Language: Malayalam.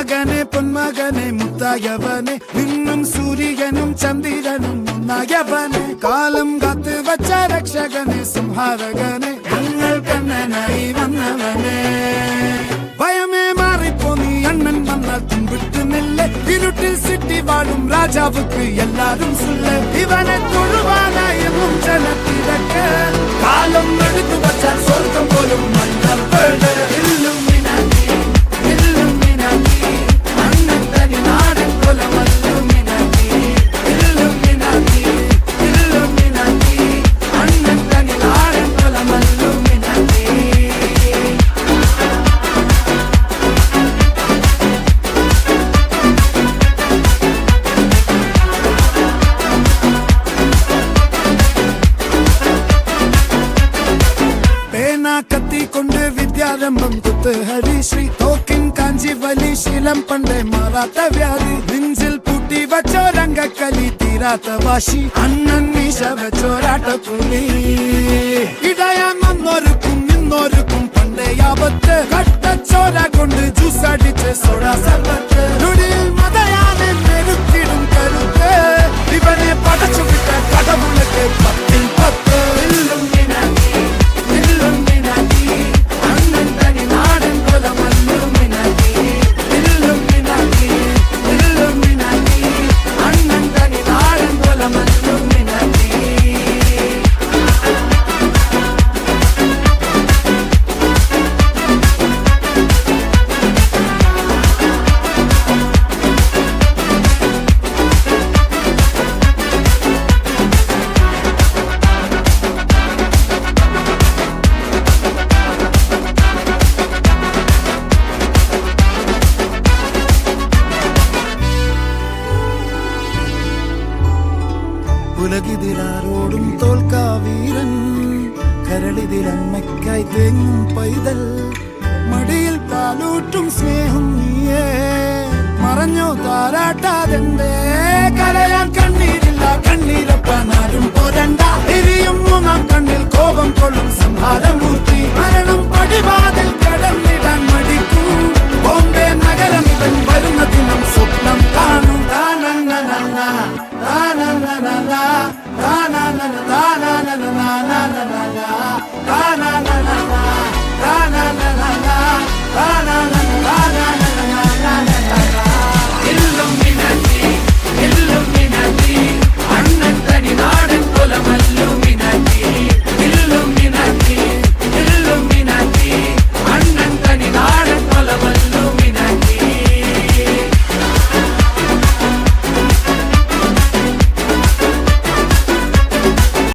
മകനെ പൊന്മകനെ മുത്തായവനെ നിന്നും സൂര്യനും ചന്ദ്രനും ഒന്നായവനെ കാലം കാത്ത് വച്ച രക്ഷകനെ സംഹാരകനെ ഞങ്ങൾ കണ്ണനായി വന്നവനെ ഭയമേ മാറിപ്പോ നീ അണ്ണൻ വന്നാൽ തുമ്പിട്ടുന്നില്ല ഇരുട്ടിൽ സിറ്റി വാഴും രാജാവുക്ക് എല്ലാരും സുല്ല ഇവനെ തൊഴുവാനായെന്നും ജനത്തിരക്ക് കാലം എടുത്തു വച്ചാൽ സ്വർഗം പോലും കത്തിക്കൊണ്ട് വിദ്യാരംഭം കുത്ത് ഹരിശ്രീ തോക്കിൻ കാഞ്ചി വലി ശീലം പണ്ടേ മാറാത്ത വ്യാധി നെഞ്ചിൽ പൂട്ടി വച്ചോരംഗക്കലി തീരാത്ത വാശി അണ്ണൻ മീശ വെച്ചോരാട്ടപ്പുലി ഇടയാൻ വന്നോർക്കും നിന്നോർക്കും പണ്ടേ ആപത്ത് കട്ടച്ചോര കൊണ്ട് ജ്യൂസ് അടിച്ച് സോഡാ സർബത്ത് നൊടിയിൽ മതയാനെ മെരുക്കിടും കരുത്ത് ഇവനെ പടച്ചു വിട്ട കടവുളക്ക് 10-10 ഉലകിതിരാരോടും തോൽക്കാവീരൻ കരളിതിരമ്മയ്ക്കായി തേങ്ങും പൈതൽ മടിയിൽ പാലൂട്ടും സ്നേഹം നീയേ മറഞ്ഞോ താരാട്ടാതെന്തേ കരയാൻ കണ്ണീരില്ല കണ്ണീരപ്പാനാരും പോരണ്ട എരിയും മൂന്നാം കണ്ണിൽ കോപം കൊള്ളും സംഹാരമൂർത്തി മരണം പടിവാതിൽ കടന്നിടാൻ മടിക്കും ബോംബെ നഗരം ഇവൻ വരുന്ന ദിനം സ്വപ്നം കാണും താനന്ന താനന്ന താനന്ന